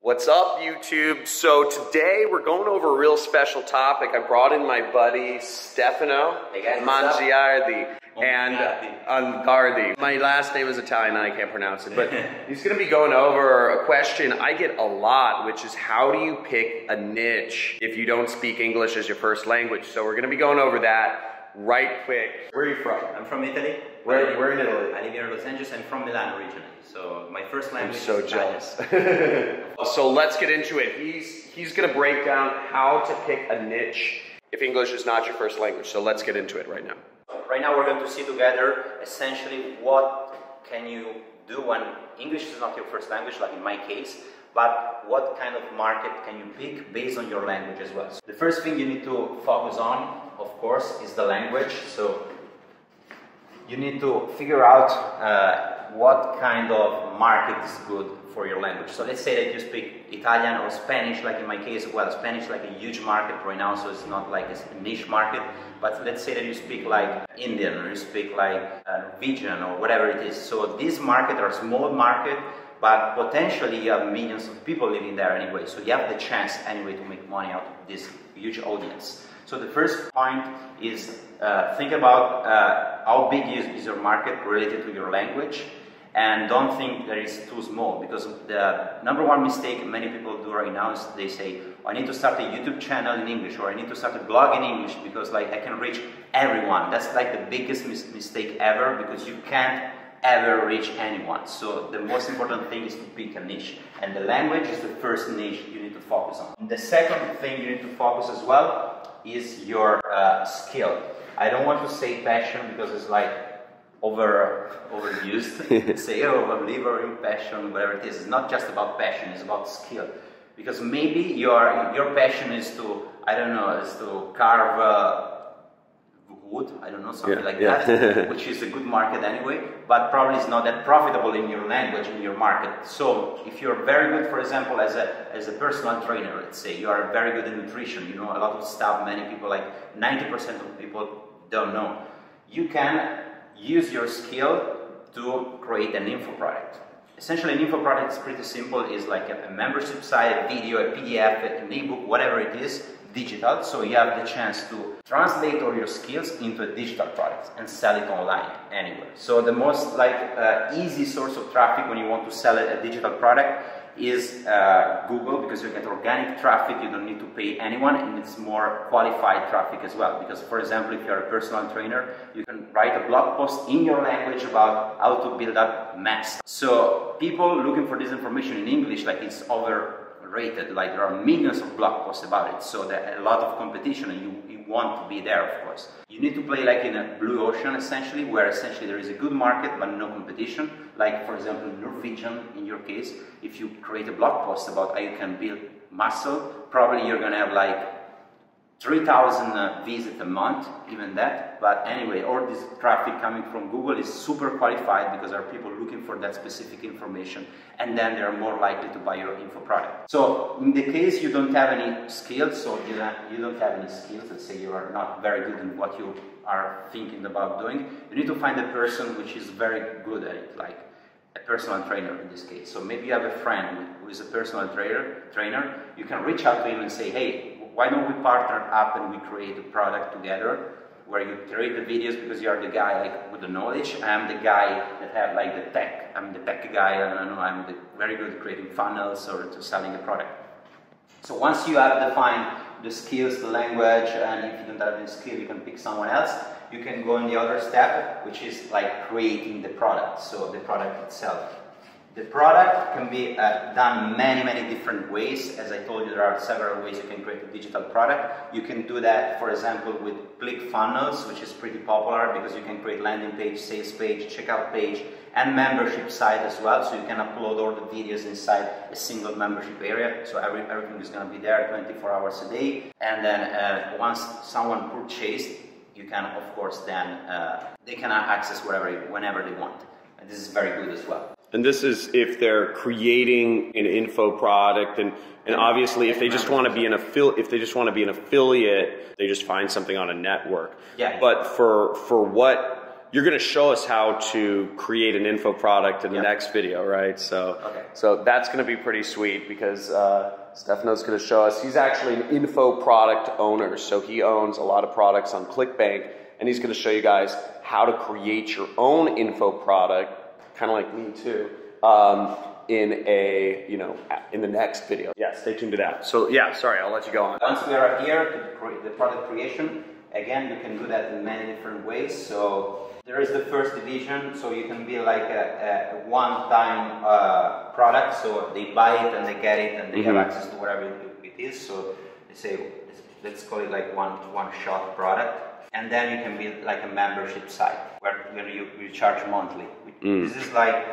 What's up, YouTube? So today we're going over a real special topic. I brought in my buddy Stefano Mongardi and Mongardi. My last name is Italian and I can't pronounce it, but he's going to be going over a question I get a lot, which is how do you pick a niche if you don't speak English as your first language? So we're going to be going over that right quick. Where are you from? I'm from Italy. Where in Italy? I live here in Los Angeles. I'm from Milan originally. So my first language I'm so is jealous. So let's get into it. He's going to break down how to pick a niche if English is not your first language. So let's get into it right now. Right now we're going to see together essentially what can you do when English is not your first language, like in my case, but what kind of market can you pick based on your language as well. So the first thing you need to focus on, of course, is the language. So you need to figure out what kind of market is good for your language. So let's say that you speak Italian or Spanish, like in my case. Well, Spanish is like a huge market right now, so it's not like a niche market. But let's say that you speak like Indian or you speak like Norwegian or whatever it is. So these markets are small market, but potentially you have millions of people living there anyway. So you have the chance anyway to make money out of this huge audience. So the first point is think about how big is your market related to your language, and don't think that it's too small, because the number one mistake many people do right now is they say, I need to start a YouTube channel in English, or I need to start a blog in English because like I can reach everyone. That's like the biggest mistake ever, because you can't ever reach anyone. So the most important thing is to pick a niche, and the language is the first niche you need to focus on. The second thing you need to focus as well is your skill. I don't want to say passion because it's like overused. Say, oh, I live in passion, whatever it is. It's not just about passion, it's about skill. Because maybe your passion is to, I don't know, is to carve wood, I don't know, something like that, which is a good market anyway, but probably it's not that profitable in your language, in your market. So if you're very good, for example, as a personal trainer, let's say, you are very good in nutrition, you know a lot of stuff many people, like 90% of people don't know. You can use your skill to create an info product. Essentially, an info product is pretty simple. It's like a membership site, a video, a PDF, an ebook, whatever it is, digital. So you have the chance to translate all your skills into a digital product and sell it online anywhere. So the most easy source of traffic when you want to sell a digital product is Google, because you get organic traffic, you don't need to pay anyone, and it's more qualified traffic as well. Because, for example, if you're a personal trainer, you can write a blog post in your language about how to build up mass. So people looking for this information in English, like it's overrated, like there are millions of blog posts about it, so there's a lot of competition, and you want to be there, of course. You need to play like in a blue ocean, essentially, where essentially there is a good market but no competition. Like, for example, Norwegian, in your case, if you create a blog post about how you can build muscle, probably you're gonna have like 3,000 visits a month, even that. But anyway, all this traffic coming from Google is super qualified, because there are people looking for that specific information, and then they are more likely to buy your info product. So in the case you don't have any skills, so you don't have any skills, let's say you are not very good in what you are thinking about doing, you need to find a person which is very good at it, like a personal trainer in this case. So maybe you have a friend who is a personal trainer, you can reach out to him and say, hey, why don't we partner up and we create a product together where you create the videos, because you are the guy like with the knowledge, I'm the guy that have like the tech, I'm the tech guy, I don't know, I'm very good at creating funnels or to selling a product. So once you have defined the skills, the language, and if you don't have any skill, you can pick someone else, you can go on the other step, which is like creating the product, so the product itself. The product can be done many different ways. As I told you, there are several ways you can create a digital product. You can do that, for example, with ClickFunnels, which is pretty popular, because you can create landing page, sales page, checkout page, and membership site as well. So you can upload all the videos inside a single membership area. So everything is going to be there 24 hours a day. And then once someone purchased, you can, of course, then they can access whenever they want. And this is very good as well. And this is if they're creating an info product, and obviously if they just want to be an affiliate, they just find something on a network. Yeah. But for what you're going to show us how to create an info product in the next video, right? So, so that's going to be pretty sweet because Stefano's going to show us. He's actually an info product owner, so he owns a lot of products on ClickBank, and he's going to show you guys how to create your own info product, kind of like me too, in a, you know, in the next video. Yeah, stay tuned to that. So yeah, sorry, I'll let you go on. Once we are here to the product creation, again, you can do that in many different ways. So there is the first division, so you can be like a one-time product, so they buy it and they get it and they have access to whatever it is. So they say, let's call it like one-shot product. And then you can be like a membership site where you charge monthly. This is like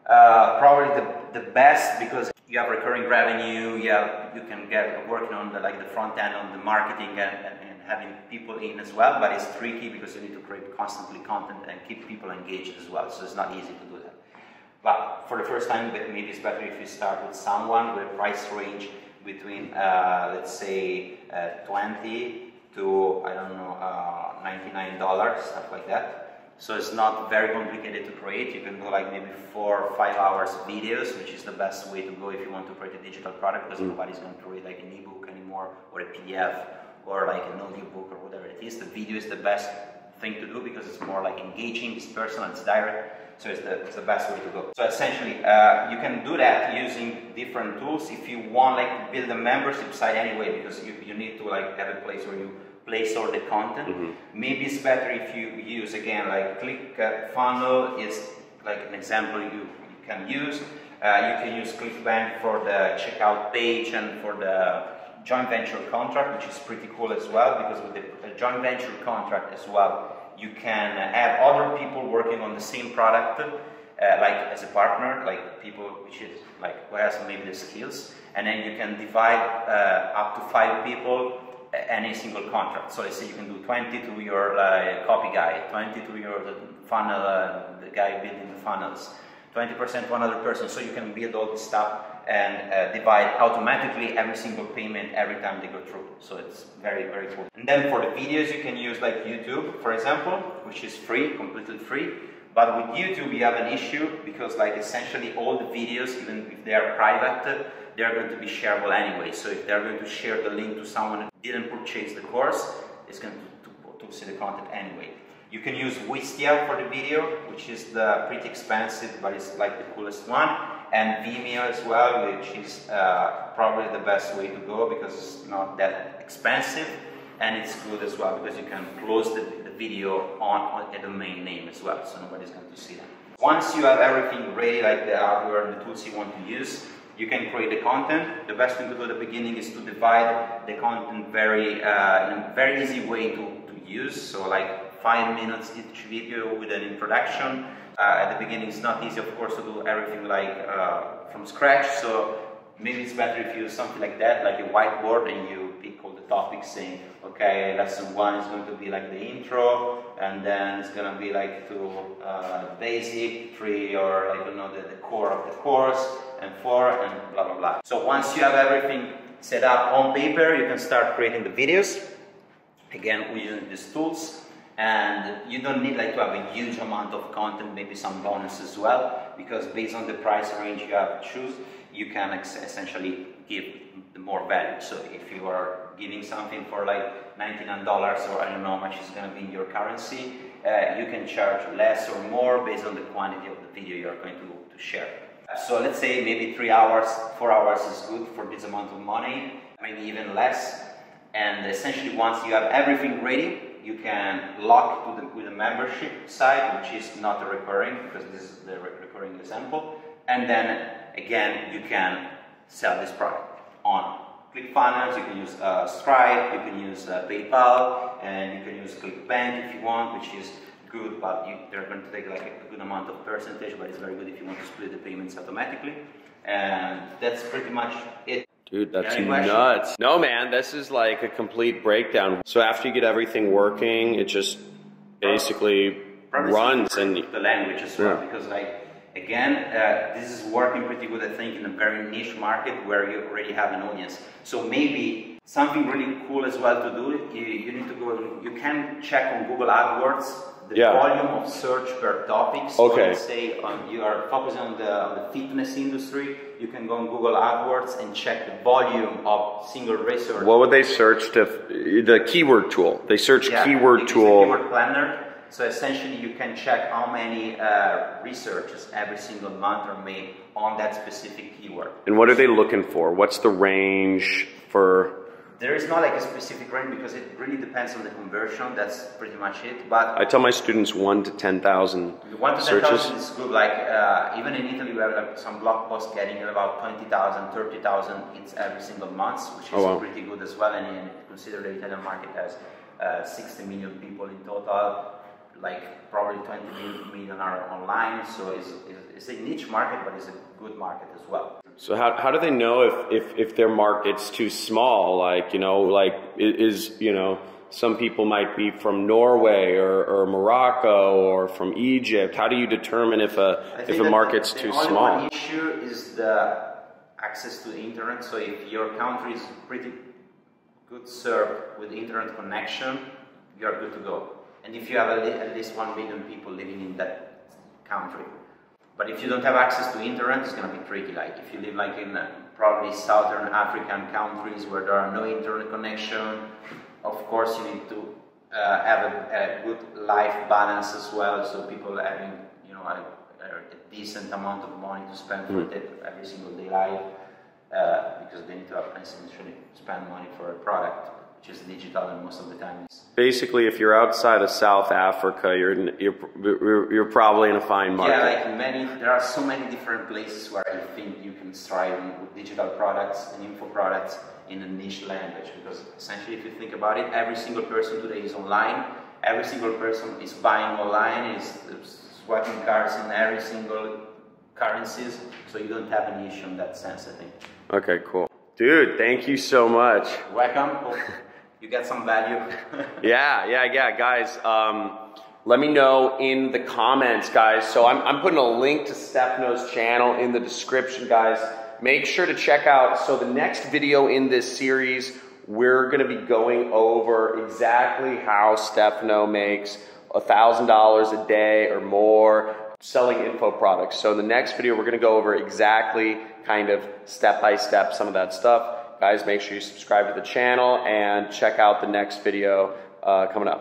probably the best because you have recurring revenue. You can get working on the front end on the marketing and having people in as well. But it's tricky because you need to create constantly content and keep people engaged as well. So it's not easy to do that. But for the first time, maybe it's better if you start with someone with a price range between let's say 20 to, I don't know, $99, stuff like that. So it's not very complicated to create. You can go like maybe 4 or 5 hours videos, which is the best way to go if you want to create a digital product, because nobody's going to read like an ebook anymore, or a PDF, or like an audiobook, or whatever it is. The video is the best thing to do because it's more like engaging, it's personal, it's direct. So it's the best way to go. So essentially, you can do that using different tools if you want like to build a membership site anyway, because you need to like have a place where you place all the content. Maybe it's better if you use, again, like ClickFunnels is like an example you can use. You can use ClickBank for the checkout page and for the joint venture contract, which is pretty cool as well, because with the joint venture contract as well, you can have other people working on the same product, like as a partner, like people which is like who has maybe the skills, and then you can divide up to 5 people any single contract. So let's say you can do 20 to your copy guy, 20 to your funnel, the guy building the funnels, 20% one other person. So you can build all this stuff and divide automatically every single payment every time they go through. So it's very, very cool. And then for the videos, you can use like YouTube, for example, which is free, completely free. But with YouTube, you have an issue because like essentially all the videos, even if they are private, they're going to be shareable anyway. So if they're going to share the link to someone who didn't purchase the course, it's going to see the content anyway. You can use Wistia for the video, which is the pretty expensive, but it's like the coolest one. And Vimeo as well, which is probably the best way to go because it's not that expensive. And it's good as well because you can close the video on a domain name as well, so nobody's going to see that. Once you have everything ready, like the hardware and the tools you want to use, you can create the content. The best thing to do at the beginning is to divide the content in a very easy way to use. So like 5 minutes each video with an introduction. At the beginning it's not easy, of course, to do everything like from scratch. So maybe it's better if you use something like that, like a whiteboard, and you pick all the topics saying, okay, lesson 1 is going to be like the intro, and then it's going to be like to basic, 3, or I don't know, the core of the course, and 4, and blah, blah, blah. So once you have everything set up on paper, you can start creating the videos. Again, we're using these tools. And you don't need like to have a huge amount of content, maybe some bonus as well, because based on the price range you have to choose, you can essentially give more value. So if you are giving something for like $99, or I don't know how much it's going to be in your currency, you can charge less or more based on the quantity of the video you're going to share. So let's say maybe 3 hours, 4 hours is good for this amount of money, maybe even less. And essentially once you have everything ready, you can lock with a membership site, which is not a recurring, because this is the recurring example. And then again, you can sell this product on ClickFunnels. You can use Stripe, you can use PayPal, and you can use ClickBank if you want, which is good, but they're going to take like a good amount of percentage, but it's very good if you want to split the payments automatically. And that's pretty much it. Dude, that's nuts. No, man, this is like a complete breakdown. So after you get everything working, it just basically runs. And the language as well, because like, Again, this is working pretty good, I think, in a very niche market where you already have an audience. So maybe something really cool as well to do, you need to go, you can check on Google AdWords the volume of search per topic. So let's say you are focusing on the fitness industry, you can go on Google AdWords and check the volume of single research. What would they search to, the keyword tool? They search keyword tool. Keyword planner. So essentially you can check how many researches every single month are made on that specific keyword. And what are they looking for? What's the range for? There is not like a specific range because it really depends on the conversion. That's pretty much it. But I tell my students 1 to 10,000 1 to searches. 10,000 is good. Like even in Italy, we have like some blog posts getting about 20,000, 30,000 hits every single month, which is pretty good as well. And consider the Italian market has 60 million people in total. Like probably 20 million are online, so it's a niche market, but it's a good market as well. So how do they know if their market's too small? Like, you know, like you know, some people might be from Norway or Morocco or from Egypt. How do you determine if a market's too small? The only one issue is the access to the internet. So if your country is pretty good served with internet connection, you're good to go. And if you have at least 1 million people living in that country. But if you don't have access to internet, it's going to be tricky. Like if you live like in probably Southern African countries where there are no internet connection, of course you need to have a good life balance as well. So people having, you know, a decent amount of money to spend for every single day life, because they need to essentially spend money for a product which is digital, and most of the time it's... Basically, if you're outside of South Africa, you're probably in a fine market. Yeah, like there are so many different places where I think you can strive with digital products and info products in a niche language, because essentially if you think about it, every single person today is online, every single person is buying online, is swiping cards in every single currencies, so you don't have an issue in that sense, I think. Okay, cool. Dude, thank you so much. Welcome. You get some value. Yeah, guys. Let me know in the comments, guys. So I'm putting a link to Stefano's channel in the description, guys. Make sure to check out. So the next video in this series, we're going to be going over exactly how Stefano makes $1,000 a day or more selling info products. So in the next video, we're going to go over exactly kind of step by step some of that stuff. Guys, make sure you subscribe to the channel and check out the next video coming up.